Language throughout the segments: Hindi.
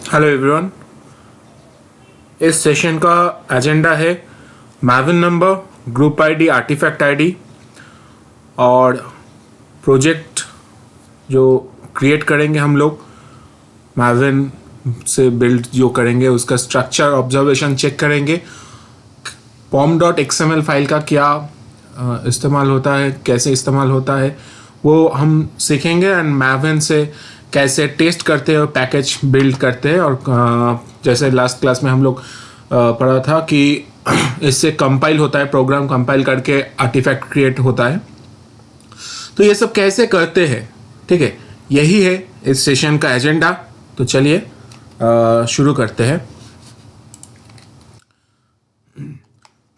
Hello everyone. इस सेशन का एजेंडा है Maven number, group ID, artifact ID और प्रोजेक्ट जो क्रिएट करेंगे हम लोग मैविन से बिल्ड जो करेंगे उसका स्ट्रक्चर ऑब्जर्वेशन चेक करेंगे। pom.xml फाइल का क्या इस्तेमाल होता है, कैसे इस्तेमाल होता है वो हम सीखेंगे एंड मैविन से कैसे टेस्ट करते हैं और पैकेज बिल्ड करते हैं। और जैसे लास्ट क्लास में हम लोग पढ़ा था कि इससे कंपाइल होता है, प्रोग्राम कंपाइल करके आर्टिफैक्ट क्रिएट होता है। तो ये सब कैसे करते हैं, ठीक है, यही है इस सेशन का एजेंडा। तो चलिए शुरू करते हैं।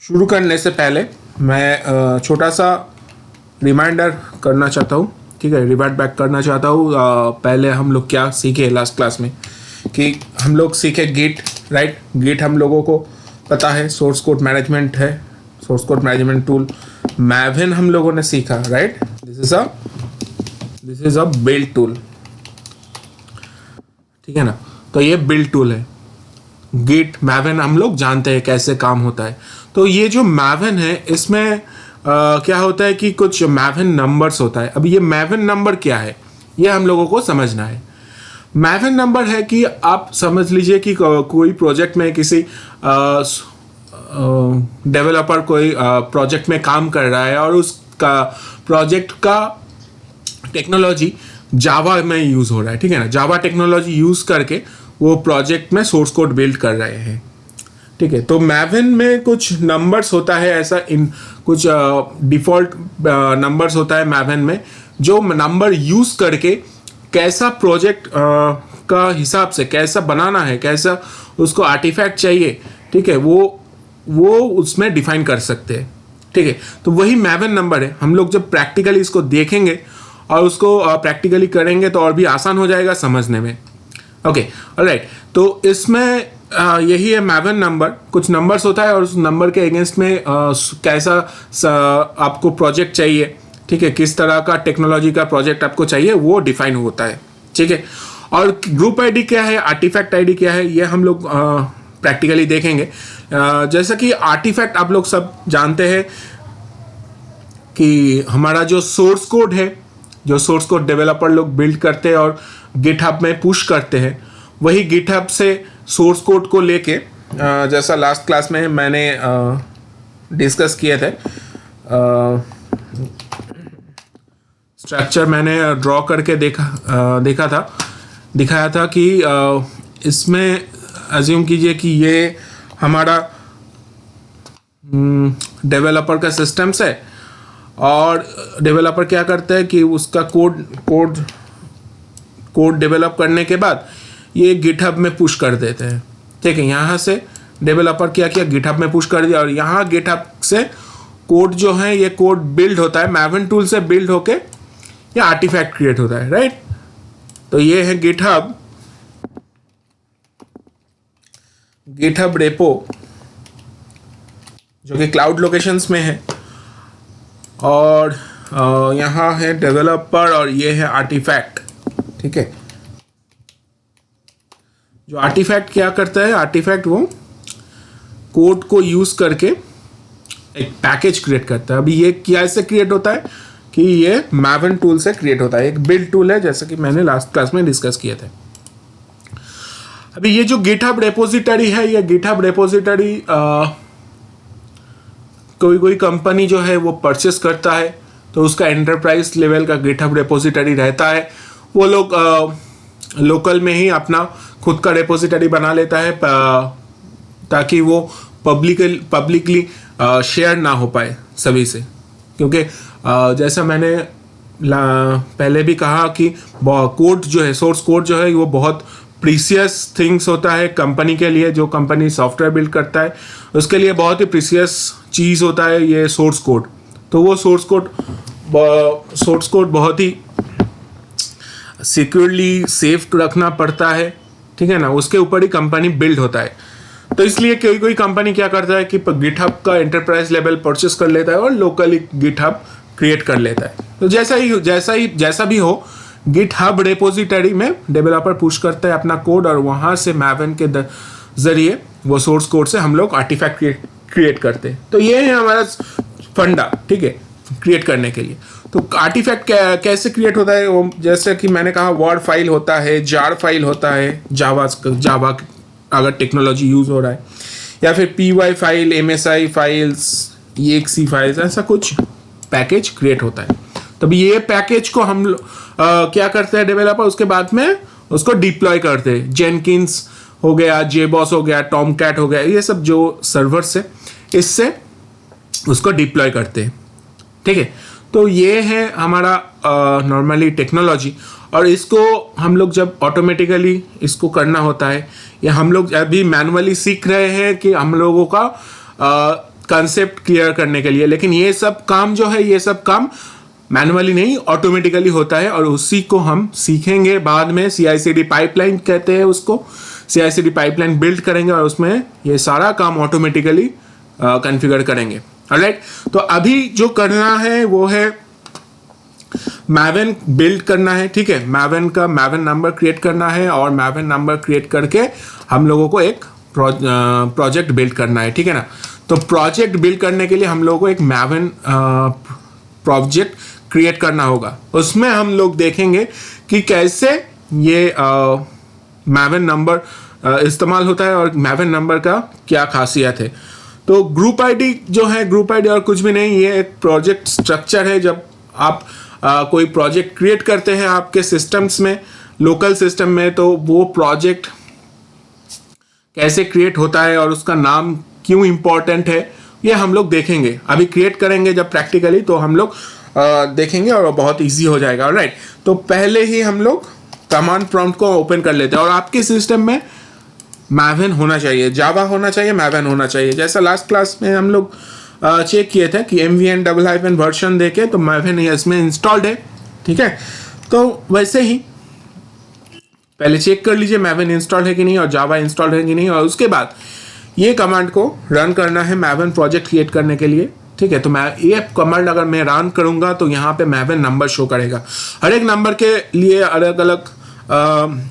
शुरू करने से पहले मैं छोटा सा रिमाइंडर करना चाहता हूँ, ठीक है, रिवर्ट बैक करना चाहता हूँ। पहले हम लोग क्या सीखे लास्ट क्लास में कि हम लोग सीखे गिट, राइट। गिट हम लोगों को पता है सोर्स कोड मैनेजमेंट है, सोर्स कोड मैनेजमेंट टूल। मैविन हम लोगों ने सीखा, right. This is a build tool, ठीक है ना। तो ये बिल्ड टूल है। गिट, मैविन हम लोग जानते हैं कैसे काम होता है। तो ये जो मैविन है इसमें क्या होता है कि कुछ मैविन नंबर्स होता है। अब ये मैविन नंबर क्या है ये हम लोगों को समझना है। मैविन नंबर है कि आप समझ लीजिए कि कोई प्रोजेक्ट में किसी डेवलपर कोई प्रोजेक्ट में काम कर रहा है और उसका प्रोजेक्ट का टेक्नोलॉजी जावा में यूज़ हो रहा है, ठीक है ना। जावा टेक्नोलॉजी यूज़ करके वो प्रोजेक्ट में सोर्स कोड बिल्ड कर रहे हैं, ठीक है। तो मैविन में कुछ नंबर्स होता है, ऐसा इन कुछ डिफ़ॉल्ट नंबर्स होता है मैविन में, जो नंबर यूज़ करके कैसा प्रोजेक्ट का हिसाब से कैसा बनाना है, कैसा उसको आर्टिफैक्ट चाहिए, ठीक है, वो उसमें डिफाइन कर सकते हैं, ठीक है। तो वही मैविन नंबर है। हम लोग जब प्रैक्टिकली इसको देखेंगे और उसको प्रैक्टिकली करेंगे तो और भी आसान हो जाएगा समझने में। Okay, alright. तो इसमें यही है मैविन नंबर। कुछ नंबर्स होता है और उस नंबर के अगेंस्ट में कैसा आपको प्रोजेक्ट चाहिए, ठीक है, किस तरह का टेक्नोलॉजी का प्रोजेक्ट आपको चाहिए वो डिफाइन होता है, ठीक है। और ग्रुप आईडी क्या है, आर्टिफैक्ट आईडी क्या है, ये हम लोग प्रैक्टिकली देखेंगे। जैसा कि आर्टिफैक्ट आप लोग सब जानते हैं कि हमारा जो सोर्स कोड है, जो सोर्स कोड डेवलपर लोग बिल्ड करते हैं और गिटहब में पुश करते हैं, वही गिटहब से सोर्स कोड को लेके जैसा लास्ट क्लास में मैंने डिस्कस किए थे, स्ट्रक्चर मैंने ड्रॉ करके दिखाया था कि इसमें अज्यूम कीजिए कि ये हमारा डेवलपर का सिस्टम्स है और डेवलपर क्या करता है कि उसका कोड डेवलप करने के बाद ये गिटहब में पुश कर देते हैं, ठीक है। यहाँ से डेवलपर क्या किया, गिटहब में पुश कर दिया और यहाँ गिटहब से कोड जो है ये कोड बिल्ड होता है, मैविन टूल से बिल्ड होके ये आर्टिफैक्ट क्रिएट होता है, राइट। तो ये है गिटहब रेपो जो कि क्लाउड लोकेशंस में है, और यहाँ है डेवलपर और ये है आर्टिफैक्ट, ठीक है। जो आर्टिफैक्ट क्या करता है, आर्टिफैक्ट वो कोड को यूज करके एक पैकेज क्रिएट करता है। अभी ये कैसे क्रिएट होता है कि ये मैविन टूल से क्रिएट होता है, एक बिल्ड टूल है जैसा कि मैंने लास्ट क्लास में डिस्कस किए थे। अभी ये जो गिटहब रेपोजिटरी है, ये गिटहब रेपोजिटरी कोई कंपनी जो है वो परचेस करता है तो उसका एंटरप्राइज लेवल का गिटहब रेपोजिटरी रहता है। वो लोग लोकल में ही अपना खुद का रेपोजिटरी बना लेता है ताकि वो पब्लिकली शेयर ना हो पाए सभी से, क्योंकि जैसा मैंने पहले भी कहा कि कोड जो है, सोर्स कोड जो है वो बहुत प्रीसियस थिंग्स होता है कंपनी के लिए। जो कंपनी सॉफ्टवेयर बिल्ड करता है उसके लिए बहुत ही प्रीसियस चीज़ होता है ये सोर्स कोड। तो वो सोर्स कोड बहुत ही सिक्योरली सेफ रखना पड़ता है, ठीक है ना। उसके ऊपर ही कंपनी बिल्ड होता है। तो इसलिए कोई कंपनी क्या करता है कि गिटहब का एंटरप्राइज लेवल परचेस कर लेता है और लोकली गिटहब क्रिएट कर लेता है। तो जैसा भी हो, गिटहब रेपोजिटरी में डेवलपर पुश करता है अपना कोड और वहां से मैवन के जरिए वो सोर्स कोड से हम लोग आर्टिफैक्ट क्रिएट करते हैं। तो ये है हमारा फंडा, ठीक है, क्रिएट करने के लिए। तो आर्टिफैक्ट कैसे क्रिएट होता है, वो जैसे कि मैंने कहा वर्ड फाइल होता है, जार फाइल होता है, जावा अगर टेक्नोलॉजी यूज हो रहा है, या फिर P file, MSI files, EXE files, ऐसा कुछ पैकेज क्रिएट होता है। तब ये पैकेज को हम क्या करते हैं डेवलपर, उसके बाद में उसको डिप्लॉय करते हैं। जेनकिंस हो गया, जेबॉस हो गया, टॉमकैट हो गया, ये सब जो सर्वर्स है इससे उसको डिप्लॉय करते हैं, ठीक है। तो ये है हमारा नॉर्मली टेक्नोलॉजी, और इसको हम लोग जब ऑटोमेटिकली इसको करना होता है, या हम लोग अभी मैनुअली सीख रहे हैं कि हम लोगों का कंसेप्ट क्लियर करने के लिए, लेकिन ये सब काम जो है, ये सब काम मैनुअली नहीं ऑटोमेटिकली होता है, और उसी को हम सीखेंगे बाद में। CI/CD पाइपलाइन कहते हैं उसको, CI/CD पाइपलाइन बिल्ड करेंगे और उसमें ये सारा काम ऑटोमेटिकली कॉन्फ़िगर करेंगे। ऑलराइट, तो अभी जो करना है वो है मैवन बिल्ड करना है, ठीक है। मैवन नंबर क्रिएट करना है, और मैवन नंबर क्रिएट करके हम लोगों को एक प्रोजेक्ट बिल्ड करना है, ठीक है ना। तो प्रोजेक्ट बिल्ड करने के लिए हम लोगों को एक मैवन प्रोजेक्ट क्रिएट करना होगा। उसमें हम लोग देखेंगे कि कैसे ये मैवन नंबर इस्तेमाल होता है और मैवन नंबर का क्या खासियत है। तो ग्रुप आईडी जो है, ग्रुप आईडी और कुछ भी नहीं, ये एक प्रोजेक्ट स्ट्रक्चर है। जब आप कोई प्रोजेक्ट क्रिएट करते हैं आपके सिस्टम्स में, लोकल सिस्टम में, तो वो प्रोजेक्ट कैसे क्रिएट होता है और उसका नाम क्यों इंपॉर्टेंट है, ये हम लोग देखेंगे। अभी क्रिएट करेंगे जब प्रैक्टिकली, तो हम लोग देखेंगे और बहुत इजी हो जाएगा। ऑलराइट, तो पहले ही हम लोग कमांड प्रॉम्प्ट को ओपन कर लेते हैं, और आपके सिस्टम में मैवन होना चाहिए, जावा होना चाहिए, मैवन होना चाहिए। जैसा लास्ट क्लास में हम लोग चेक किए थे कि MVN वर्जन देके तो मैवन इसमें इंस्टॉल्ड है, ठीक है। तो वैसे ही पहले चेक कर लीजिए मैवन इंस्टॉल्ड है कि नहीं और जावा इंस्टॉल्ड है कि नहीं, और उसके बाद ये कमांड को रन करना है मैवन प्रोजेक्ट क्रिएट करने के लिए, ठीक है। तो मैं ये कमांड अगर मैं रन करूंगा तो यहाँ पे मैवन नंबर शो करेगा। हर एक नंबर के लिए अलग अलग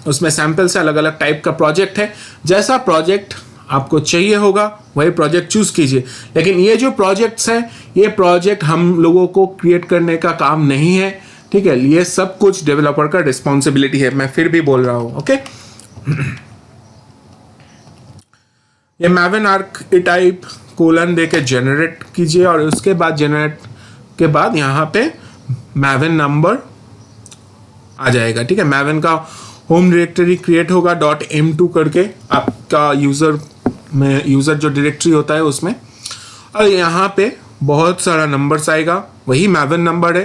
उसमें सैंपल से अलग अलग टाइप का प्रोजेक्ट है। जैसा प्रोजेक्ट आपको चाहिए होगा वही प्रोजेक्ट चूज कीजिए। लेकिन ये जो प्रोजेक्ट्स हैं, ये प्रोजेक्ट हम लोगों को क्रिएट करने का काम नहीं है, ठीक है। ये सब कुछ डेवलपर का रिस्पॉन्सिबिलिटी है, मैं फिर भी बोल रहा हूं, ओके। ये मैवन आर्किटाइप कोलन दे के जनरेट कीजिए, और उसके बाद जनरेट के बाद यहाँ पे मैवन नंबर आ जाएगा, ठीक है। मैवन का होम डायरेक्टरी क्रिएट होगा .m2 करके, आपका यूजर जो डायरेक्टरी होता है उसमें, और यहाँ पे बहुत सारा नंबर्स आएगा, वही मैवन नंबर है।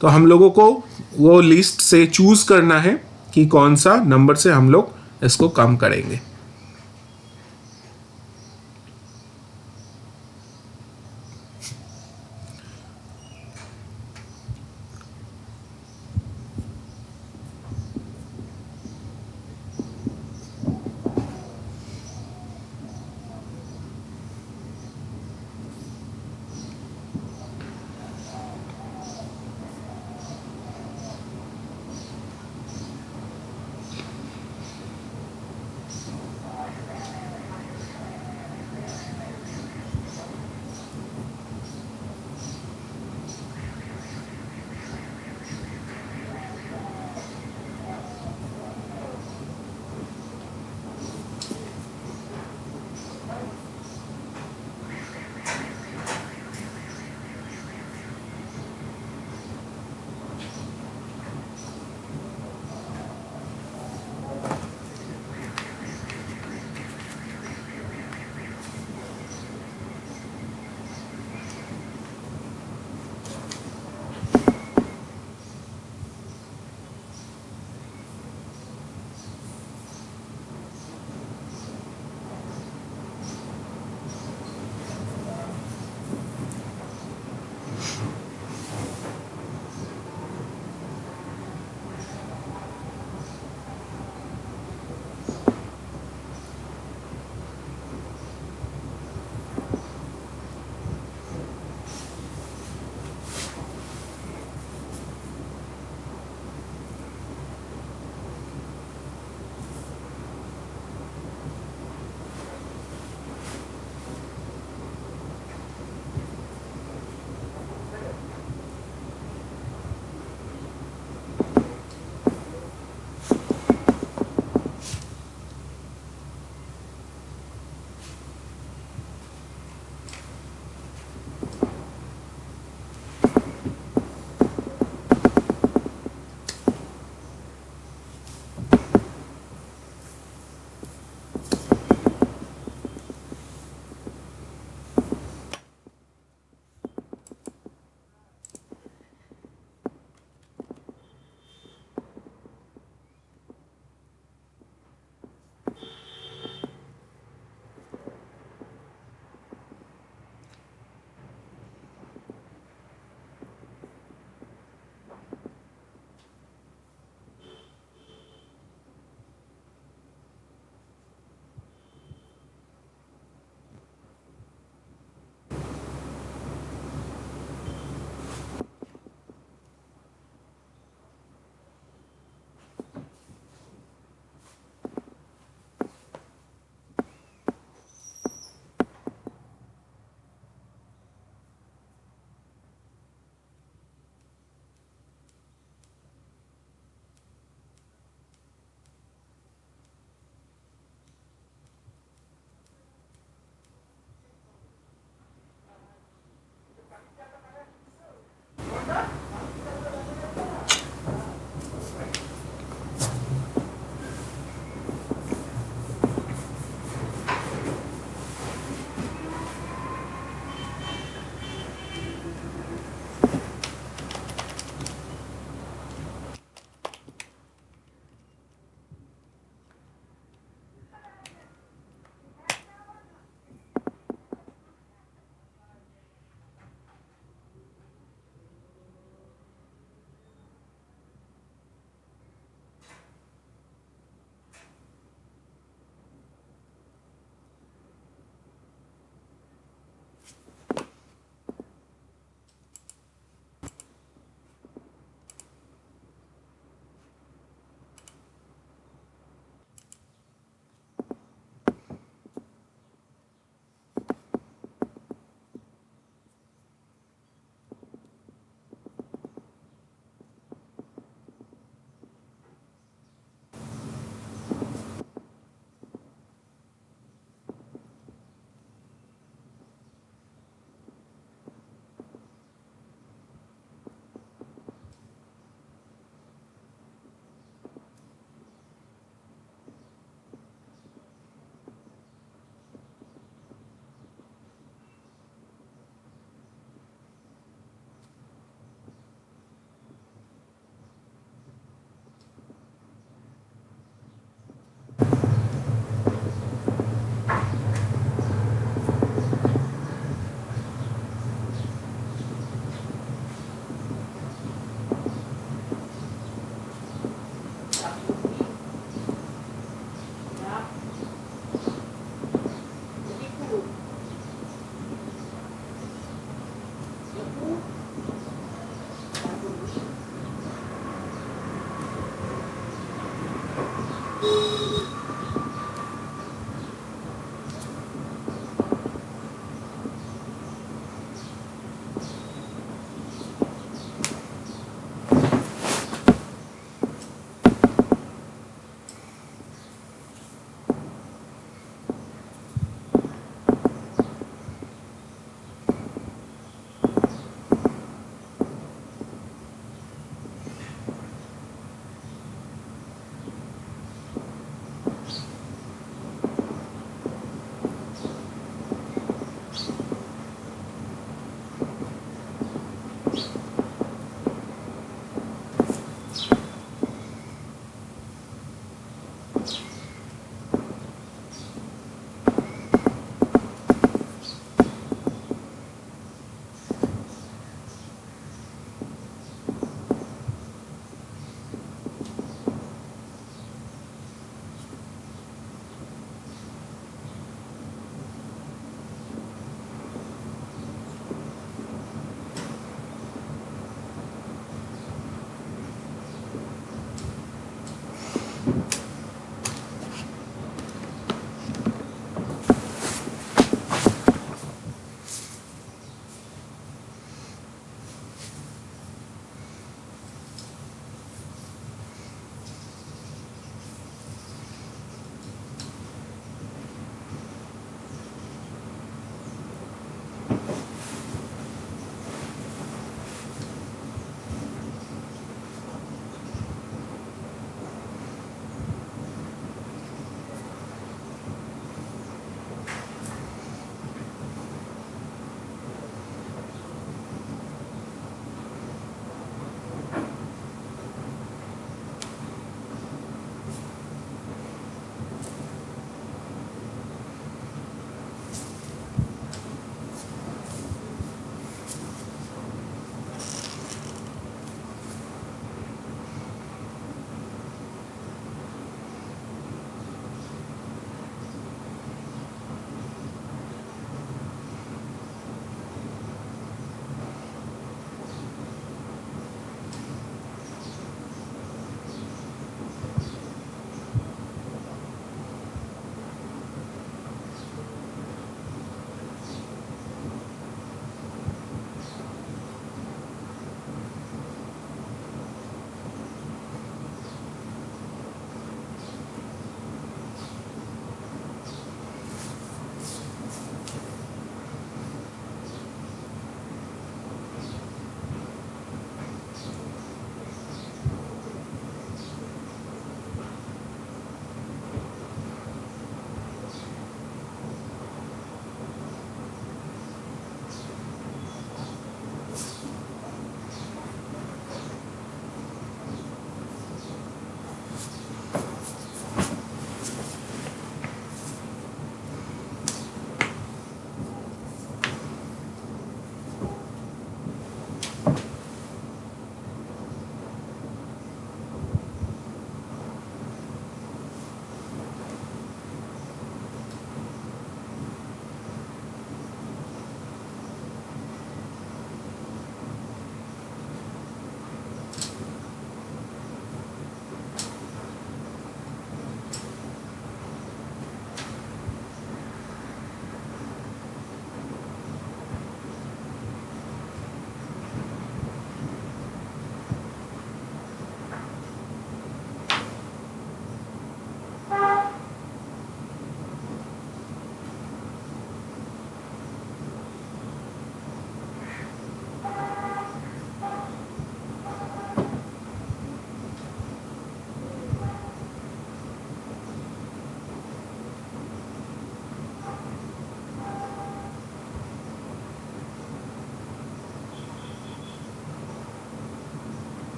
तो हम लोगों को वो लिस्ट से चूज करना है कि कौन सा नंबर से हम लोग इसको कम करेंगे।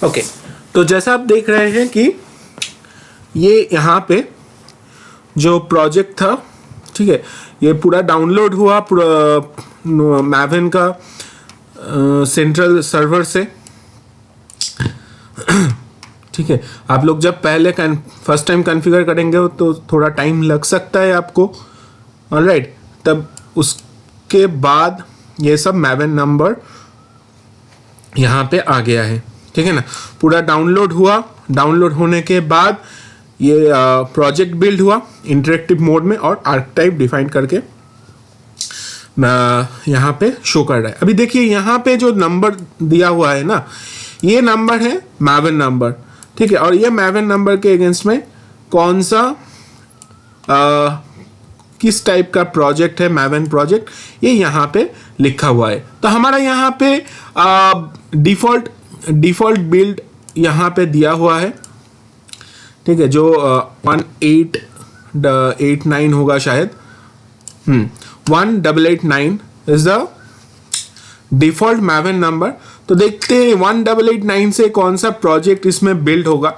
ओके, तो जैसा आप देख रहे हैं कि ये यहाँ पे जो प्रोजेक्ट था, ठीक है, ये पूरा डाउनलोड हुआ पूरा मैवन का सेंट्रल सर्वर से, ठीक है। आप लोग जब पहले फर्स्ट टाइम कॉन्फ़िगर करेंगे तो थोड़ा टाइम लग सकता है आपको, ऑलराइट। तब उसके बाद ये सब मैवन नंबर यहाँ पे आ गया है, ठीक है ना। पूरा डाउनलोड हुआ, डाउनलोड होने के बाद ये प्रोजेक्ट बिल्ड हुआ इंटरेक्टिव मोड में और आर्कटाइप डिफाइन करके यहाँ पे शो कर रहा है। अभी देखिए यहाँ पे जो नंबर दिया हुआ है ना, ये नंबर है मैवन नंबर, ठीक है। और ये मैवन नंबर के अगेंस्ट में कौन सा किस टाइप का प्रोजेक्ट है, मैवन प्रोजेक्ट, ये यहाँ पे लिखा हुआ है। तो हमारा यहाँ पे डिफ़ॉल्ट बिल्ड यहाँ पे दिया हुआ है, ठीक है, जो 1889 होगा शायद, 1889 is the default Maven number. तो देखते हैं 1889 से कौन सा प्रोजेक्ट इसमें बिल्ड होगा।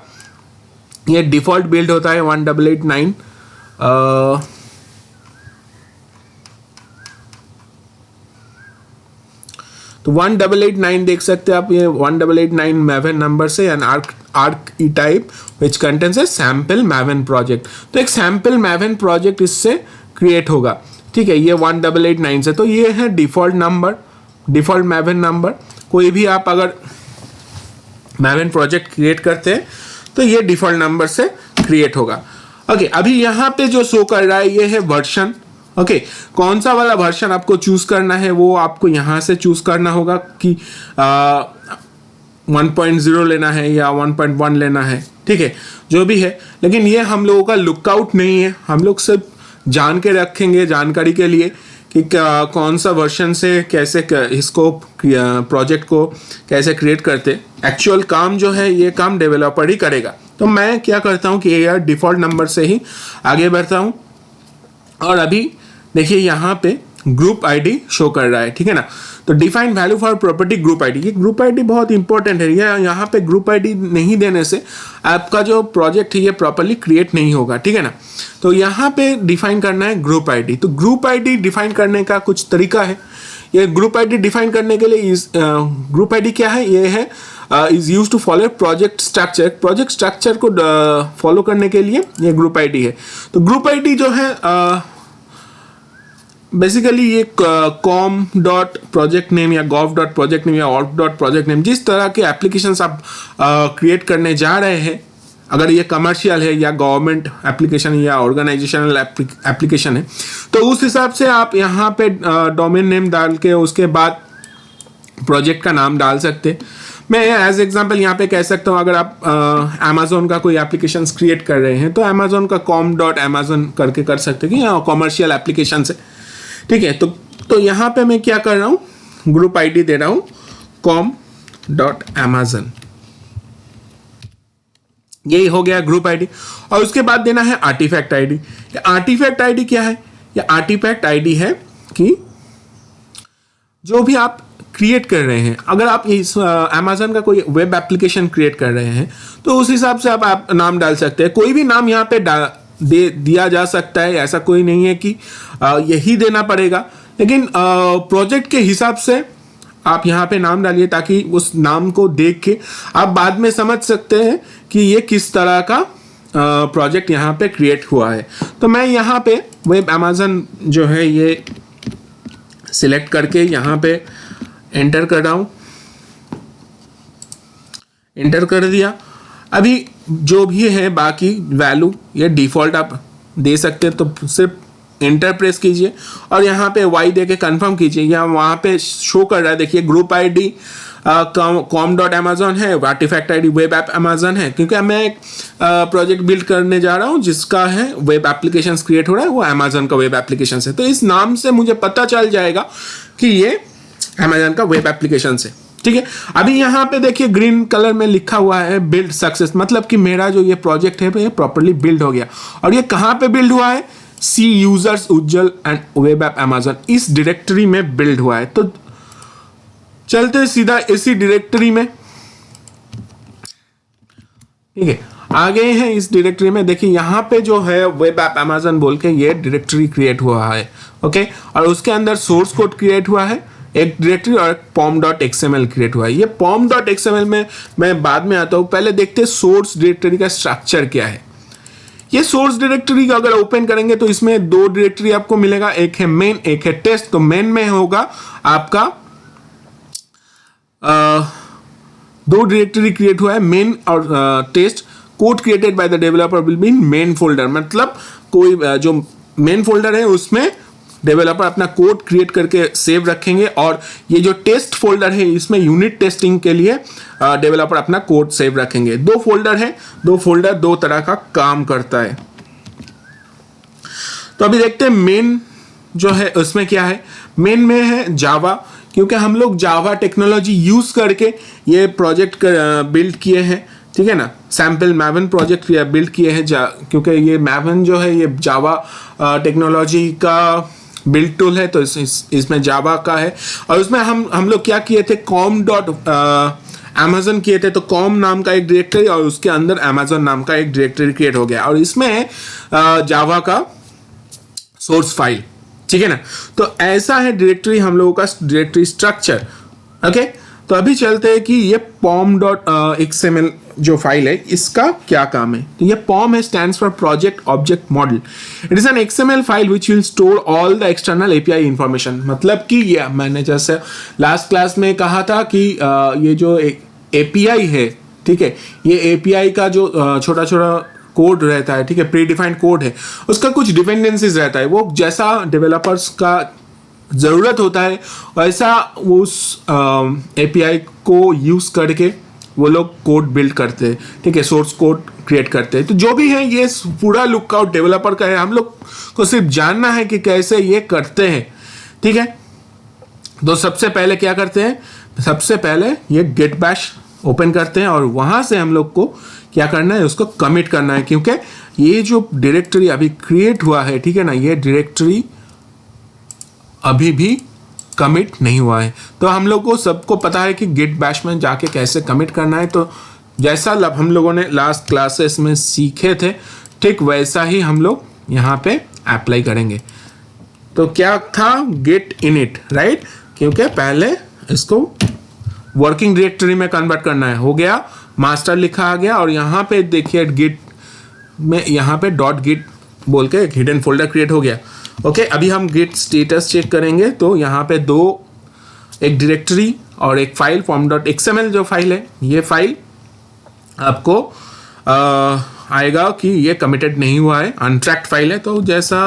ये डिफ़ॉल्ट बिल्ड होता है 1889। तो 1889 देख सकते हैं आप, ये 1889 मैवन नंबर से an archetype which contains a sample Maven project. तो एक सैम्पल मैवन प्रोजेक्ट इससे क्रिएट होगा, ठीक है, ये 1889 से। तो ये है default number, default Maven number. कोई भी आप अगर मैवन प्रोजेक्ट क्रिएट करते हैं तो ये डिफ़ॉल्ट नंबर से क्रिएट होगा। ओके, अभी यहाँ पे जो शो कर रहा है ये है वर्जन। ओके, कौन सा वाला वर्जन आपको चूज करना है वो आपको यहाँ से चूज करना होगा कि 1.0 लेना है या 1.1 लेना है, ठीक है, जो भी है। लेकिन ये हम लोगों का लुकआउट नहीं है, हम लोग सिर्फ जान के रखेंगे जानकारी के लिए कि कौन सा वर्जन से कैसे इसको प्रोजेक्ट को कैसे क्रिएट करते। एक्चुअल काम जो है ये काम डेवलपर ही करेगा। तो मैं क्या करता हूँ कि यार डिफ़ॉल्ट नंबर से ही आगे बढ़ता हूँ। और अभी देखिए यहाँ पे ग्रुप आईडी शो कर रहा है, ठीक है ना। तो define value for property group ID, ये ग्रुप आईडी बहुत इंपॉर्टेंट है। ये यहाँ पे ग्रुप आईडी नहीं देने से आपका जो प्रोजेक्ट है ये प्रॉपर्ली क्रिएट नहीं होगा, ठीक है ना। तो यहाँ पे डिफाइन करना है ग्रुप आईडी। तो ग्रुप आईडी डिफाइन करने का कुछ तरीका है। ये ग्रुप आईडी डिफाइन करने के लिए ग्रुप आईडी क्या है, ये है is use to follow project structure. Project structure को फॉलो करने के लिए ये ग्रुप आईडी है। तो ग्रुप आईडी जो है बेसिकली ये कॉम डॉट प्रोजेक्ट नेम या गॉव डॉट प्रोजेक्ट नेम या ऑर्ग डॉट प्रोजेक्ट नेम, जिस तरह के एप्लीकेशंस आप क्रिएट करने जा रहे हैं, अगर ये कमर्शियल है या गवर्नमेंट एप्लीकेशन या ऑर्गेनाइजेशनल एप्लीकेशन है, तो उस हिसाब से आप यहाँ पे डोमेन नेम डाल के उसके बाद प्रोजेक्ट का नाम डाल सकते। मैं एज एग्जांपल यहाँ पे कह सकता हूँ, अगर आप अमेजोन का कोई एप्लीकेशन क्रिएट कर रहे हैं तो अमेजोन का कॉम डॉट अमेजोन करके कर सकते हैं कि यहाँ कॉमर्शियल एप्लीकेशन से, ठीक है। तो यहाँ पे मैं क्या कर रहा हूँ, ग्रुप आईडी दे रहा हूँ com.amazon, यही हो गया ग्रुप आईडी। और उसके बाद देना है आर्टिफैक्ट आईडी। आर्टिफैक्ट आईडी क्या है, ये आर्टिफैक्ट आईडी है कि जो भी आप क्रिएट कर रहे हैं, अगर आप इस अमेजन का कोई वेब एप्लीकेशन क्रिएट कर रहे हैं तो उस हिसाब से आप नाम डाल सकते हैं। कोई भी नाम यहाँ पे दिया जा सकता है, ऐसा कोई नहीं है कि यही देना पड़ेगा, लेकिन प्रोजेक्ट के हिसाब से आप यहाँ पे नाम डालिए ताकि उस नाम को देख के आप बाद में समझ सकते हैं कि ये किस तरह का प्रोजेक्ट यहाँ पे क्रिएट हुआ है। तो मैं यहाँ पे वेब अमेजन जो है ये सिलेक्ट करके यहाँ पे एंटर कर रहा हूँ, एंटर कर दिया। अभी जो भी है बाकी वैल्यू ये डिफ़ॉल्ट आप दे सकते हैं, तो सिर्फ एंटर प्रेस कीजिए और यहाँ पे वाई दे के कन्फर्म कीजिए। यहाँ वहाँ पे शो कर रहा है, देखिए group ID com dot Amazon है, artifact ID web app Amazon है, क्योंकि मैं एक प्रोजेक्ट बिल्ड करने जा रहा हूँ जिसका है वेब एप्लीकेशन क्रिएट हो रहा है, वो अमेजोन का वेब एप्लीकेशन है। तो इस नाम से मुझे पता चल जाएगा कि ये अमेजोन का वेब एप्लीकेशन है, ठीक है। अभी यहाँ पे देखिए ग्रीन कलर में लिखा हुआ है बिल्ड सक्सेस, मतलब कि मेरा जो ये प्रोजेक्ट है ये प्रॉपर्ली बिल्ड हो गया। और ये कहाँ पे बिल्ड हुआ है, C users Ujjwal and web app Amazon, इस डायरेक्टरी में बिल्ड हुआ है। तो चलते सीधा इसी डायरेक्टरी में, ठीक है। आगे हैं इस डायरेक्टरी में, देखिए यहाँ पे जो है वेब ऐप अमेजन बोल के ये डायरेक्टरी क्रिएट हुआ है। ओके, और उसके अंदर सोर्स कोड क्रिएट हुआ है एक डायरेक्टरी, और pom.xml क्रिएट हुआ है। ये pom.xml में मैं बाद में आता हूँ, पहले देखते हैं सोर्स डायरेक्टरी का स्ट्रक्चर क्या है। ये सोर्स डायरेक्टरी का अगर ओपन करेंगे तो इसमें दो डायरेक्टरी आपको मिलेगा, एक है मेन, एक है टेस्ट। तो मेन में होगा आपका दो डायरेक्टरी क्रिएट हुआ है, मेन और test. Code created by the developer will be in main folder, मतलब कोई जो मेन फोल्डर है उसमें डेवलपर अपना कोड क्रिएट करके सेव रखेंगे, और ये जो टेस्ट फोल्डर है इसमें यूनिट टेस्टिंग के लिए डेवलपर अपना कोड सेव रखेंगे। दो फोल्डर है, दो फोल्डर दो तरह का काम करता है। तो अभी देखते हैं मेन जो है उसमें क्या है। मेन में है जावा, क्योंकि हम लोग जावा टेक्नोलॉजी यूज करके ये प्रोजेक्ट बिल्ड किए हैं, ठीक है ना। सैम्पल मैवन प्रोजेक्ट बिल्ड किए हैं, क्योंकि ये मैवन जो है ये जावा टेक्नोलॉजी का बिल्ड टूल है, तो इसमें जावा का है। और उसमें हम लोग क्या किए थे, अमेजन किए थे, तो कॉम नाम का एक डायरेक्टरी और उसके अंदर अमेजन नाम का एक डायरेक्टरी क्रिएट हो गया, और इसमें जावा का सोर्स फाइल, ठीक है ना। तो ऐसा है डायरेक्टरी हम लोगों का डायरेक्टरी स्ट्रक्चर। ओके, तो अभी चलते हैं कि ये pom.xml जो फाइल है इसका क्या काम है। तो ये POM है, stands for project object model. It is an XML file which will store all the external API information. मतलब कि ये मैंने जैसे लास्ट क्लास में कहा था कि ये जो API है, ठीक है, ये API का जो छोटा छोटा कोड रहता है, ठीक है, प्री डिफाइंड कोड है, उसका कुछ डिपेंडेंसीज रहता है। वो जैसा डेवलपर्स का ज़रूरत होता है वैसा उस API को यूज़ करके वो लोग कोड बिल्ड करते हैं, ठीक है, सोर्स कोड क्रिएट करते हैं। तो जो भी है ये पूरा लुकआउट डेवलपर का है, हम लोग को सिर्फ जानना है कि कैसे ये करते हैं, ठीक है। तो सबसे पहले क्या करते हैं, सबसे पहले ये गेट बैश ओपन करते हैं, और वहाँ से हम लोग को क्या करना है, उसको कमिट करना है, क्योंकि ये जो डायरेक्टरी अभी क्रिएट हुआ है, ठीक है ना, ये डायरेक्टरी अभी भी कमिट नहीं हुआ है। तो हम लोग को सबको पता है कि गिट बैश में जाके कैसे कमिट करना है। तो जैसा हम लोगों ने लास्ट क्लासेस में सीखे थे, ठीक वैसा ही हम लोग यहाँ पे अप्लाई करेंगे। तो क्या था, गेट इनिट, राइट, क्योंकि पहले इसको वर्किंग डायरेक्टरी में कन्वर्ट करना है। हो गया, मास्टर लिखा आ गया, और यहाँ पे देखिए गिट में यहाँ पे .git बोल के एक हिडन फोल्डर क्रिएट हो गया। ओके, अभी हम गिट स्टेटस चेक करेंगे, तो यहाँ पे एक डायरेक्टरी और एक फाइल pom.xml जो फाइल है, ये फाइल आपको आएगा कि ये कमिटेड नहीं हुआ है, अनट्रैक्ड फाइल है। तो जैसा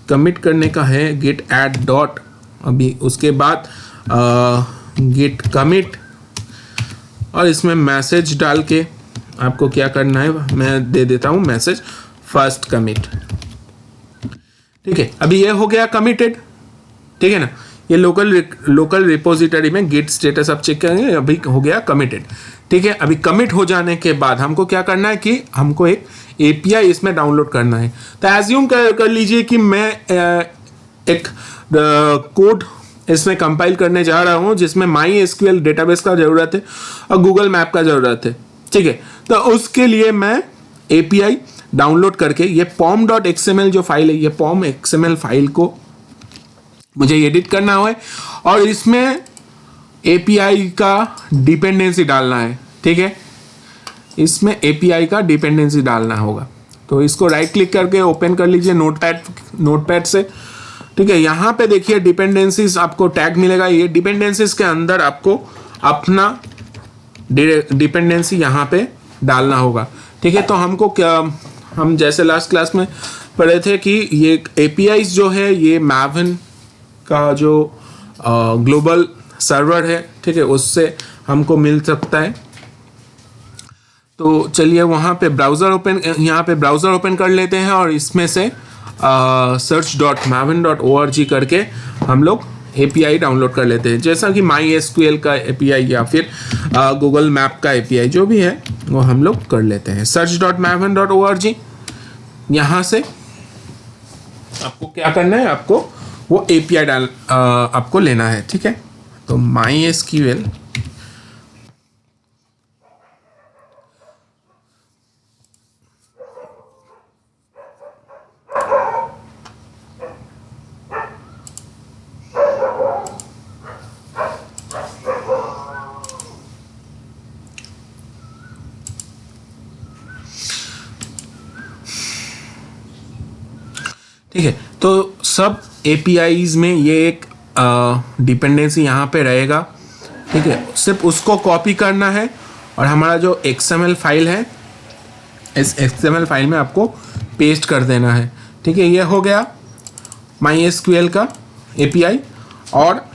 कमिट करने का है git add डॉट, अभी उसके बाद git commit, और इसमें मैसेज डाल के आपको क्या करना है, मैं दे देता हूँ मैसेज फर्स्ट कमिट, ठीक है। अभी ये हो गया कमिटेड, ठीक है ना। ये लोकल रिपोजिटरी में गिट स्टेटस आप चेक करेंगे, अभी हो गया कमिटेड, ठीक है। अभी कमिट हो जाने के बाद हमको क्या करना है कि हमको एक API इसमें डाउनलोड करना है। तो एज्यूम कर लीजिए कि मैं एक कोड इसमें कंपाइल करने जा रहा हूँ जिसमें MySQL डेटाबेस का ज़रूरत है और गूगल मैप का ज़रूरत है, ठीक है। तो उसके लिए मैं API डाउनलोड करके ये pom.xml जो फाइल है, ये pom.xml फाइल को मुझे एडिट करना है, और इसमें API का डिपेंडेंसी डालना है, ठीक है। इसमें API का डिपेंडेंसी डालना होगा। तो इसको राइट क्लिक करके ओपन कर लीजिए नोटपैड से, ठीक है। यहाँ पे देखिए डिपेंडेंसीज आपको टैग मिलेगा, ये डिपेंडेंसीज के अंदर आपको अपना डिपेंडेंसी यहाँ पे डालना होगा, ठीक है। तो हमको क्या, हम जैसे लास्ट क्लास में पढ़े थे कि ये APIs जो है ये मैवन का जो ग्लोबल सर्वर है, ठीक है, उससे हमको मिल सकता है। तो चलिए वहाँ पे यहाँ पे ब्राउज़र ओपन कर लेते हैं, और इसमें से search.maven.org करके हम लोग API डाउनलोड कर लेते हैं, जैसा कि MySQL का API या फिर गूगल मैप का API जो भी है वो हम लोग कर लेते हैं। search.maven.org, यहाँ से आपको क्या करना है, आपको वो API आपको लेना है, ठीक है। तो MySQL तो सब एपीआईज में ये एक डिपेंडेंसी यहाँ पे रहेगा, ठीक है। सिर्फ उसको कॉपी करना है और हमारा जो XML फाइल है इस XML फाइल में आपको पेस्ट कर देना है, ठीक है। ये हो गया MySQL का एपीआई। और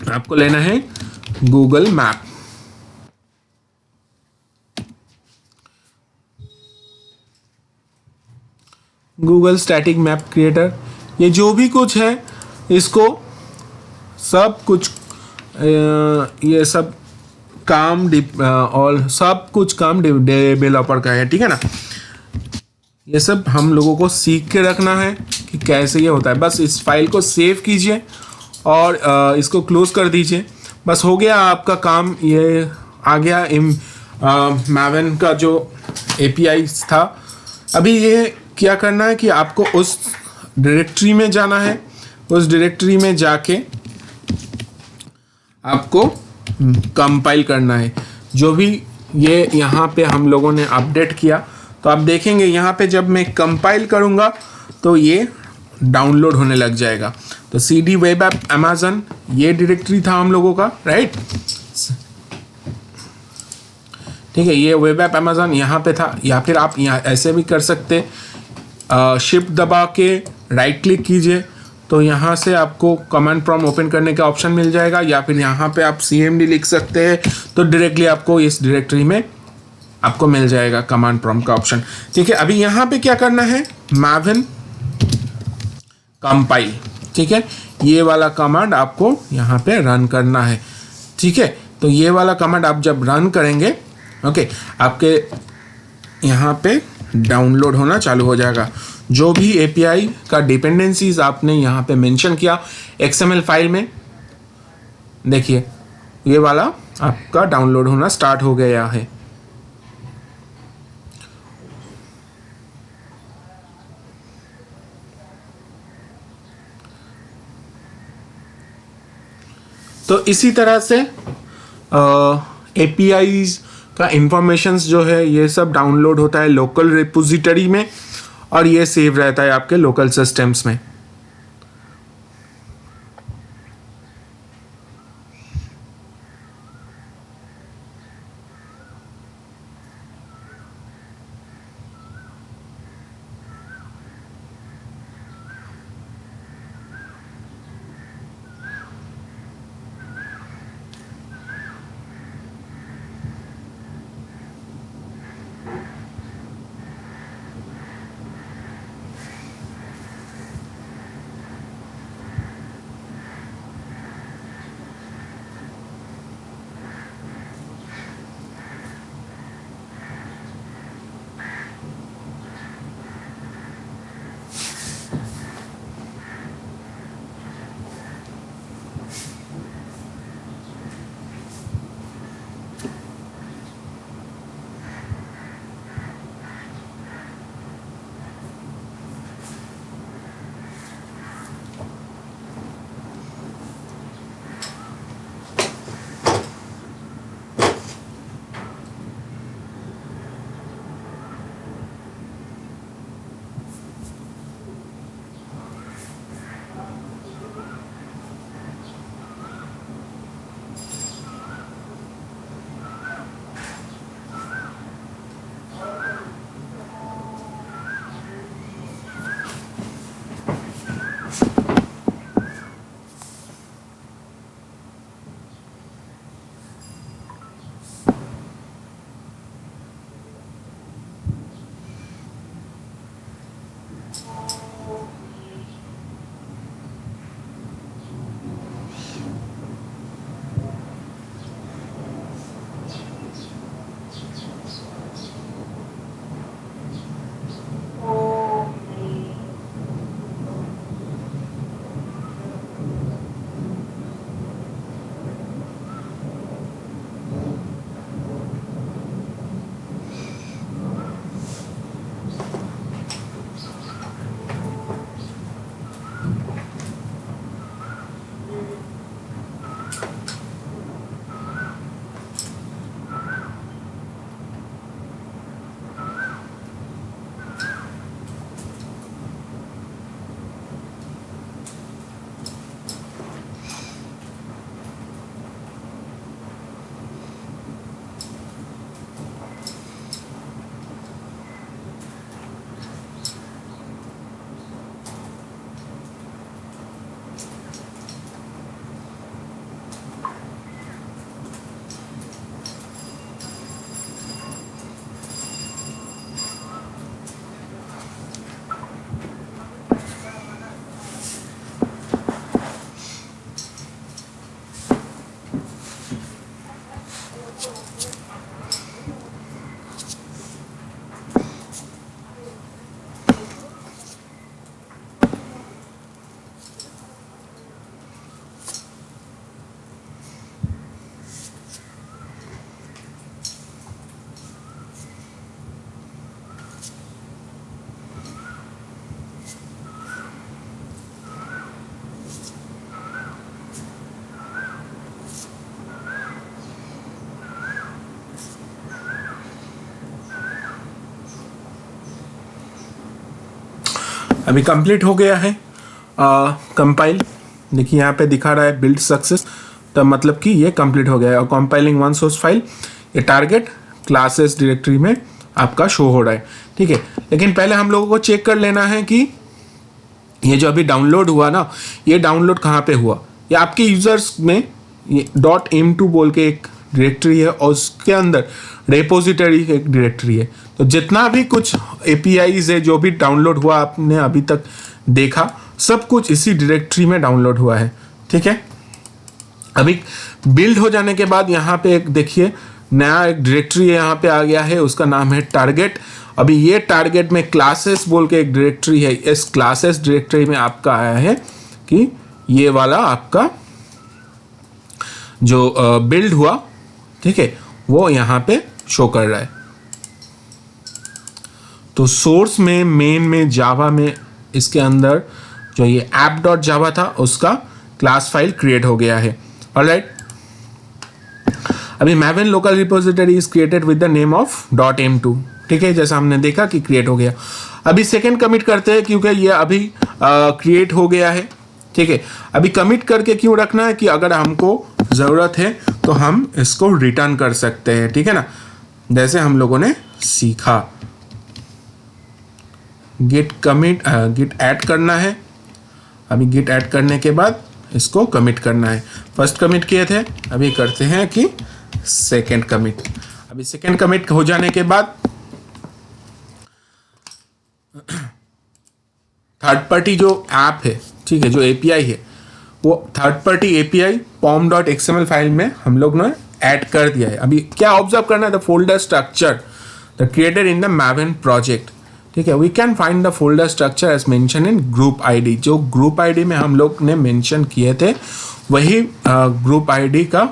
आपको लेना है Google map. Google static map creator, ये जो भी कुछ है इसको सब कुछ ये सब काम और सब कुछ काम डेवलपर का है, ठीक है ना। ये सब हम लोगों को सीख के रखना है कि कैसे ये होता है। बस इस फाइल को सेव कीजिए और इसको क्लोज कर दीजिए, बस हो गया आपका काम। ये आ गया मैवन का जो एपीआई था। अभी ये क्या करना है कि आपको उस डायरेक्टरी में जाना है, उस डायरेक्टरी में जाके आपको कंपाइल करना है जो भी ये यहाँ पे हम लोगों ने अपडेट किया। तो आप देखेंगे यहाँ पे जब मैं कंपाइल करूँगा तो ये डाउनलोड होने लग जाएगा। तो CD वेब ऐप अमेजन ये डायरेक्टरी था हम लोगों का, राइट, ठीक है। ये वेब ऐप अमेजन यहाँ पे था, या फिर आप यहाँ ऐसे भी कर सकते, शिफ्ट दबा के राइट क्लिक कीजिए तो यहाँ से आपको कमांड प्रॉम्प्ट ओपन करने का ऑप्शन मिल जाएगा, या फिर यहाँ पे आप CMD लिख सकते हैं तो डायरेक्टली आपको इस डायरेक्टरी में आपको मिल जाएगा कमांड प्रॉम्प्ट का ऑप्शन, ठीक है। अभी यहाँ पे क्या करना है, maven कंपाइल, ठीक है। ये वाला कमांड आपको यहाँ पे रन करना है, ठीक है। तो ये वाला कमांड आप जब रन करेंगे, ओके, आपके यहाँ पे डाउनलोड होना चालू हो जाएगा। जो भी एपीआई का डिपेंडेंसीज आपने यहाँ पे मेंशन किया XML फाइल में, देखिए ये वाला आपका डाउनलोड होना स्टार्ट हो गया है। तो इसी तरह से एपीआईज का इंफॉर्मेशंस जो है ये सब डाउनलोड होता है लोकल रिपोजिटरी में और ये सेव रहता है आपके लोकल सिस्टम्स में। अभी कंप्लीट हो गया है कंपाइल। देखिए यहाँ पे दिखा रहा है बिल्ड सक्सेस, तो मतलब कि ये कंप्लीट हो गया है। और कंपाइलिंग वन सोर्स फाइल, ये टारगेट क्लासेस डायरेक्टरी में आपका शो हो रहा है, ठीक है। लेकिन पहले हम लोगों को चेक कर लेना है कि ये जो अभी डाउनलोड हुआ ना, ये डाउनलोड कहाँ पे हुआ। ये आपके यूजर्स में ये .m2 बोल के एक डायरेक्टरी है और उसके अंदर रेपोजिटरी एक डायरेक्टरी है। तो जितना भी कुछ APIs है जो भी डाउनलोड हुआ आपने अभी तक देखा, सब कुछ इसी डायरेक्टरी में डाउनलोड हुआ है, ठीक है। अभी बिल्ड हो जाने के बाद यहाँ पे एक देखिए नया एक डायरेक्टरी यहाँ पे आ गया है, उसका नाम है टारगेट। अभी ये टारगेट में क्लासेस बोल के एक डायरेक्टरी है, इस क्लासेस डायरेक्टरी में आपका आया है कि ये वाला आपका जो बिल्ड हुआ, ठीक है, वो यहाँ पे शो कर रहा है। तो सोर्स में, मेन में, जावा में, इसके अंदर जो ये app.java था उसका क्लास फाइल क्रिएट हो गया है। ऑलराइट, अभी maven local repository is created with the name of .m2, ठीक है, जैसा हमने देखा कि क्रिएट हो गया। अभी सेकेंड कमिट करते हैं क्योंकि ये अभी क्रिएट हो गया है, ठीक है। अभी कमिट करके क्यों रखना है कि अगर हमको ज़रूरत है तो हम इसको रिटर्न कर सकते हैं, ठीक है ना, जैसे हम लोगों ने सीखा। गिट कमिट, गिट ऐड करना है। अभी गिट ऐड करने के बाद इसको कमिट करना है। फर्स्ट कमिट किए थे, अभी करते हैं कि सेकेंड कमिट। अभी सेकेंड कमिट हो जाने के बाद थर्ड पार्टी जो ऐप है, ठीक है, जो API है, वो third party API pom.xml file में हम लोग ने ऐड कर दिया है। अभी क्या ऑब्जर्व करना है, the folder structure the created in the maven project, ठीक है। We can find the folder structure as mention in group ID। जो ग्रुप ID में हम लोग ने मेंशन किए थे वही ग्रुप ID का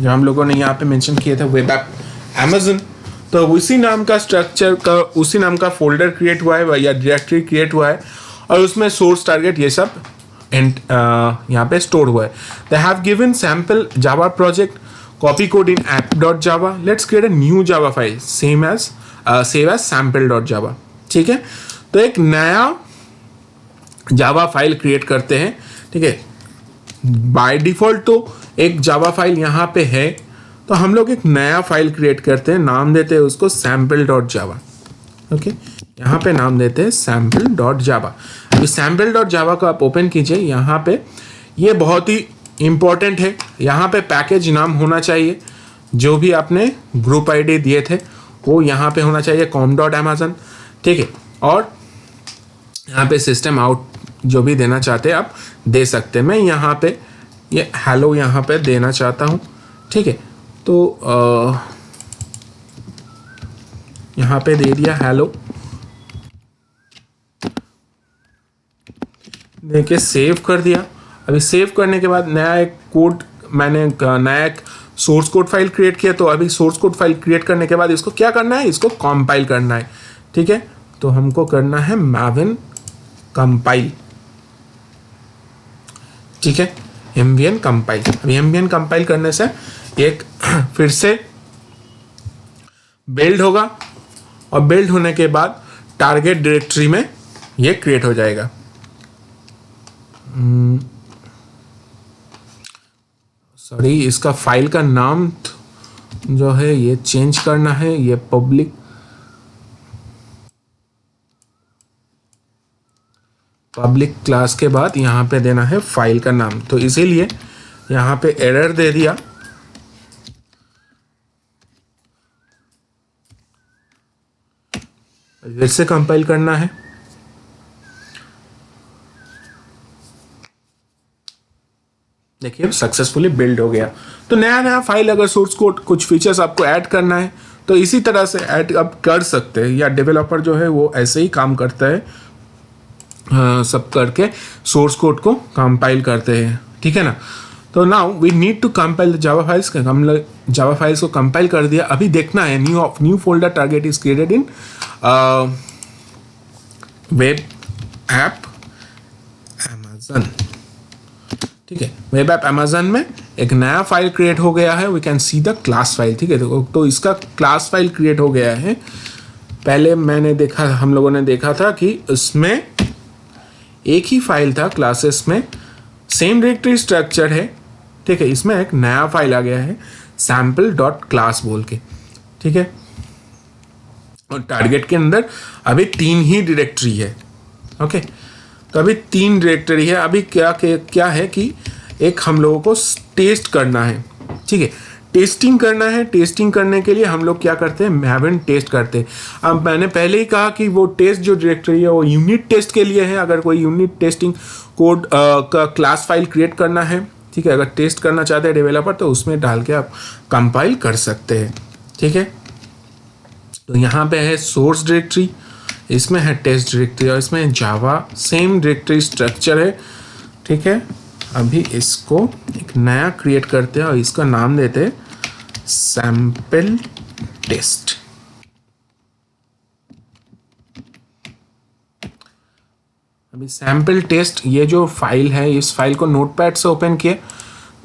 जो हम लोगों ने यहाँ पे मेंशन किए थे वेब ऐप अमेजन, तो उसी नाम का स्ट्रक्चर का, उसी नाम का फोल्डर क्रिएट हुआ है या डायरेक्टरी क्रिएट हुआ है और उसमें सोर्स टारगेट ये सब यहाँ पे स्टोर हुआ है। They have given sample Java project copy code in app.java। Let's create a new Java file save as sample.java, ठीक है। तो एक नया जावा फाइल क्रिएट करते हैं, ठीक है। बाय डिफॉल्ट तो एक जावा फाइल यहाँ पे है, तो हम लोग एक नया फाइल क्रिएट करते हैं, नाम देते हैं उसको sample.java, ओके। यहाँ पे नाम देते हैं sample.java। तो sample.java को आप ओपन कीजिए। यहाँ पे ये बहुत ही इंपॉर्टेंट है, यहाँ पे पैकेज नाम होना चाहिए, जो भी आपने ग्रुप ID दिए थे वो यहाँ पे होना चाहिए com.amazon, ठीक है। और यहाँ पे सिस्टम आउट जो भी देना चाहते हैं आप दे सकते हैं। मैं यहाँ पे ये हेलो यहाँ पे देना चाहता हूँ, ठीक है। तो यहाँ पे दे दिया हेलो, देखिए सेव कर दिया। अभी सेव करने के बाद नया एक कोड, मैंने नया एक सोर्स कोड फाइल क्रिएट किया। तो अभी सोर्स कोड फाइल क्रिएट करने के बाद इसको क्या करना है, इसको कंपाइल करना है, ठीक है। तो हमको करना है maven कंपाइल, ठीक है, mvn कंपाइल। अभी mvn कंपाइल करने से एक फिर से बिल्ड होगा और बिल्ड होने के बाद टारगेट डायरेक्टरी में ये क्रिएट हो जाएगा। सॉरी, इसका फाइल का नाम जो है ये चेंज करना है। ये पब्लिक क्लास के बाद यहाँ पे देना है फाइल का नाम, तो इसीलिए यहाँ पे एरर दे दिया। फिर से कंपाइल करना है। देखिए सक्सेसफुली बिल्ड हो गया। तो नया फाइल अगर सोर्स कोड कुछ फीचर्स आपको ऐड करना है तो इसी तरह से ऐड आप कर सकते हैं, या डेवलपर जो है वो ऐसे ही काम करता है, सब करके सोर्स कोड को कंपाइल करते हैं, ठीक है ना। तो now we need to compile the Java files. हम लोग जावा फाइल्स को कंपाइल कर दिया। अभी देखना है new folder target is created in web app Amazon, ठीक है। वेब ऐप अमेजन में एक नया फाइल क्रिएट हो गया है। We can see the class file, ठीक है। तो इसका क्लास फाइल क्रिएट हो गया है। पहले मैंने देखा, हम लोगों ने देखा था कि इसमें एक ही फाइल था क्लासेस में, सेम डायरेक्टरी स्ट्रक्चर है, ठीक है। इसमें एक नया फाइल आ गया है सैम्पल डॉट क्लास बोल के, ठीक है। और टारगेट के अंदर अभी 3 ही डायरेक्टरी है, ओके। तो अभी 3 डायरेक्टरी है। अभी क्या है कि एक हम लोगों को टेस्ट करना है, ठीक है, टेस्टिंग करना है। टेस्टिंग करने के लिए हम लोग क्या करते हैं, मैवन टेस्ट करते हैं। अब मैंने पहले ही कहा कि वो टेस्ट जो डायरेक्टरी है वो यूनिट टेस्ट के लिए है। अगर कोई यूनिट टेस्टिंग कोड का क्लास फाइल क्रिएट करना है, ठीक है, अगर टेस्ट करना चाहते हैं डेवलपर तो उसमें डाल के आप कंपाइल कर सकते हैं, ठीक है। तो यहाँ पे है सोर्स डायरेक्टरी, इसमें है टेस्ट डायरेक्टरी और इसमें है जावा, सेम डायरेक्टरी स्ट्रक्चर है, ठीक है। अभी इसको एक नया क्रिएट करते हैं और इसका नाम देते हैं सैम्पल टेस्ट। अभी सैम्पल टेस्ट ये जो फाइल है, इस फाइल को नोटपैड से ओपन किए।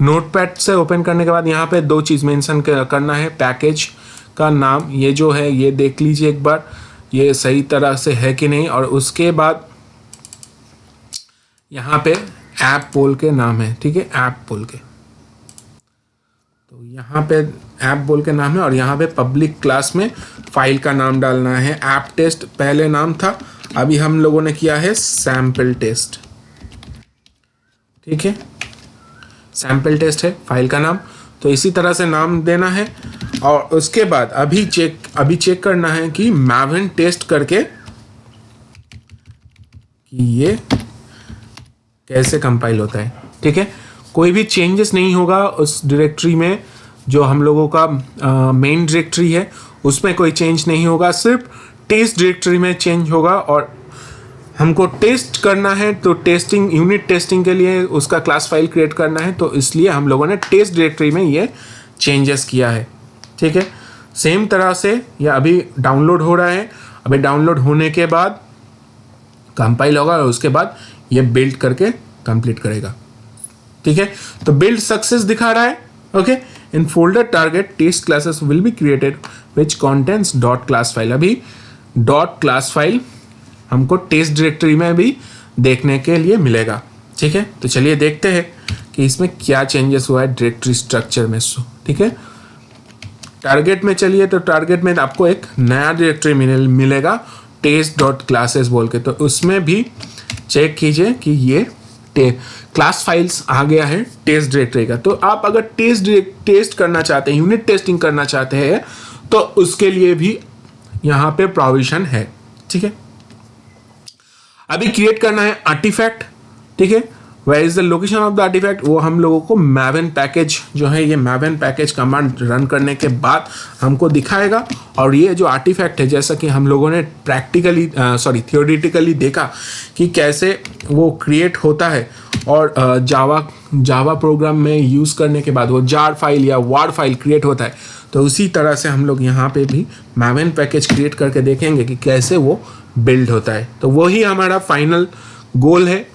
नोटपैड से ओपन करने के बाद यहाँ पे 2 चीज़ मेंशन करना है। पैकेज का नाम ये जो है ये देख लीजिए एक बार, ये सही तरह से है कि नहीं। और उसके बाद यहाँ पे ऐप बोल के नाम है, ठीक है, ऐप बोल के। तो यहाँ पे ऐप बोल के नाम है और यहाँ पे पब्लिक क्लास में फाइल का नाम डालना है। ऐप टेस्ट पहले नाम था, अभी हम लोगों ने किया है सैम्पल टेस्ट, ठीक है। सैम्पल टेस्ट है फाइल का नाम, तो इसी तरह से नाम देना है। और उसके बाद अभी चेक करना है कि मैवन टेस्ट करके कि ये कैसे कंपाइल होता है, ठीक है। कोई भी चेंजेस नहीं होगा उस डायरेक्टरी में, जो हम लोगों का मेन डायरेक्टरी है उसमें कोई चेंज नहीं होगा, सिर्फ टेस्ट डायरेक्टरी में चेंज होगा। और हमको टेस्ट करना है तो टेस्टिंग, यूनिट टेस्टिंग के लिए उसका क्लास फाइल क्रिएट करना है, तो इसलिए हम लोगों ने टेस्ट डायरेक्टरी में ये चेंजेस किया है, ठीक है। सेम तरह से ये अभी डाउनलोड हो रहा है। अभी डाउनलोड होने के बाद कंपाइल होगा और उसके बाद ये बिल्ड करके कंप्लीट करेगा, ठीक है। तो बिल्ड सक्सेस दिखा रहा है, okay. In folder target test classes will be created which contents dot class file. अभी डॉट क्लास फाइल हमको टेस्ट डायरेक्टरी में भी देखने के लिए मिलेगा, ठीक है। तो चलिए देखते हैं कि इसमें क्या चेंजेस हुआ है डायरेक्टरी स्ट्रक्चर में, ठीक है। टारगेट में चलिए, तो टारगेट में आपको एक नया डायरेक्टरी मिलेगा टेस्ट डॉट क्लासेस बोल के। तो उसमें भी चेक कीजिए कि ये क्लास फाइल्स आ गया है टेस्ट डायरेक्टरी का। तो आप अगर टेस्ट करना चाहते हैं, यूनिट टेस्टिंग करना चाहते हैं, तो उसके लिए भी यहाँ पे प्रोविजन है, ठीक है। अभी क्रिएट करना है आर्टिफैक्ट, ठीक है। Where is the location of the artifact, वो हम लोगों को मैवन पैकेज जो है, ये मैवन पैकेज कमांड रन करने के बाद हमको दिखाएगा। और ये जो आर्टिफैक्ट है, जैसा कि हम लोगों ने थियोरेटिकली देखा कि कैसे वो क्रिएट होता है, और जावा प्रोग्राम में यूज़ करने के बाद वो जार फाइल या वार फाइल क्रिएट होता है। तो उसी तरह से हम लोग यहाँ पे भी मैवन पैकेज क्रिएट करके देखेंगे कि कैसे वो बिल्ड होता है। तो वही हमारा फाइनल गोल है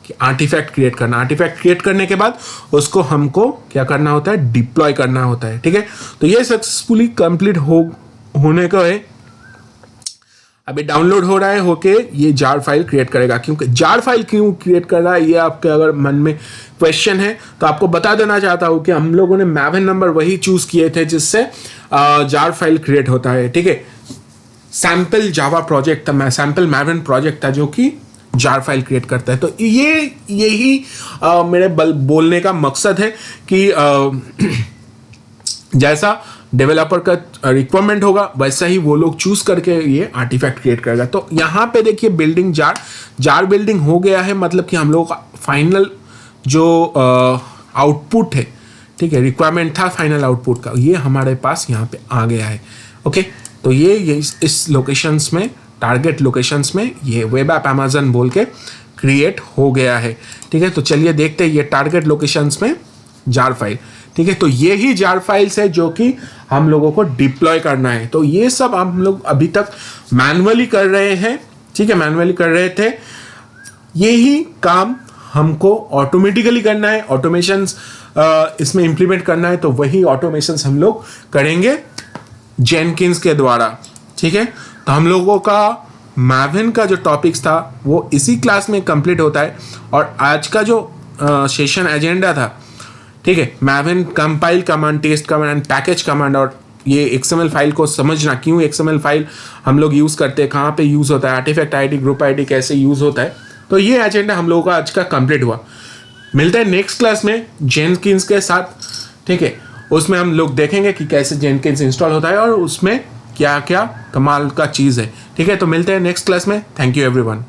कि आर्टिफैक्ट क्रिएट करना। आर्टिफैक्ट क्रिएट करने के बाद उसको हमको क्या करना होता है, डिप्लॉय करना होता है, ठीक है। तो ये सक्सेसफुली कंप्लीट होने का है। अभी डाउनलोड हो रहा है, होके ये जार फाइल क्रिएट करेगा। क्योंकि जार फाइल क्यों क्रिएट कर रहा है, ये आपके अगर मन में क्वेश्चन है तो आपको बता देना चाहता हूँ कि हम लोगों ने मैवन नंबर वही चूज किए थे जिससे जार फाइल क्रिएट होता है, ठीक है। सैम्पल जावा प्रोजेक्ट था, सैम्पल मैवन प्रोजेक्ट था जो कि जार फाइल क्रिएट करता है। तो यही मेरे बोलने का मकसद है कि जैसा डेवलपर का रिक्वायरमेंट होगा वैसा ही वो लोग चूज करके ये आर्टिफैक्ट क्रिएट करेगा। तो यहाँ पे देखिए बिल्डिंग जार बिल्डिंग हो गया है, मतलब कि हम लोगों का फाइनल जो आउटपुट है, ठीक है, रिक्वायरमेंट था फाइनल आउटपुट का, ये हमारे पास यहाँ पे आ गया है, ओके। तो ये इस लोकेशंस में, टारगेट लोकेशंस में ये वेब ऐप अमेजन बोल के क्रिएट हो गया है, ठीक है। तो चलिए देखते हैं ये टारगेट लोकेशंस में जार फाइल, ठीक है। तो ये ही जार फाइल्स है जो कि हम लोगों को डिप्लॉय करना है। तो ये सब हम लोग अभी तक मैनुअली कर रहे हैं, ठीक है, मैनुअली कर रहे थे। यही काम हमको ऑटोमेटिकली करना है, ऑटोमेशंस इसमें इंप्लीमेंट करना है। तो वही ऑटोमेशंस हम लोग करेंगे जेनकिंस के द्वारा, ठीक है। तो हम लोगों का मैविन का जो टॉपिक्स था वो इसी क्लास में कंप्लीट होता है। और आज का जो सेशन एजेंडा था, ठीक है, Maven compile command, test command and package command, और ये एक्सएमएल फाइल को समझना, क्यों एक्सएमएल फाइल हम लोग यूज़ करते हैं, कहाँ पे यूज़ होता है, आर्टिफैक्ट आईडी, ग्रुप आईडी कैसे यूज़ होता है, तो ये एजेंडा हम लोगों का आज का कंप्लीट हुआ। मिलते हैं नेक्स्ट क्लास में जेनकिंस के साथ, ठीक है। उसमें हम लोग देखेंगे कि कैसे जेनकिंस इंस्टॉल होता है और उसमें क्या क्या कमाल का चीज़ है, ठीक है। तो मिलते हैं नेक्स्ट क्लास में। Thank you everyone.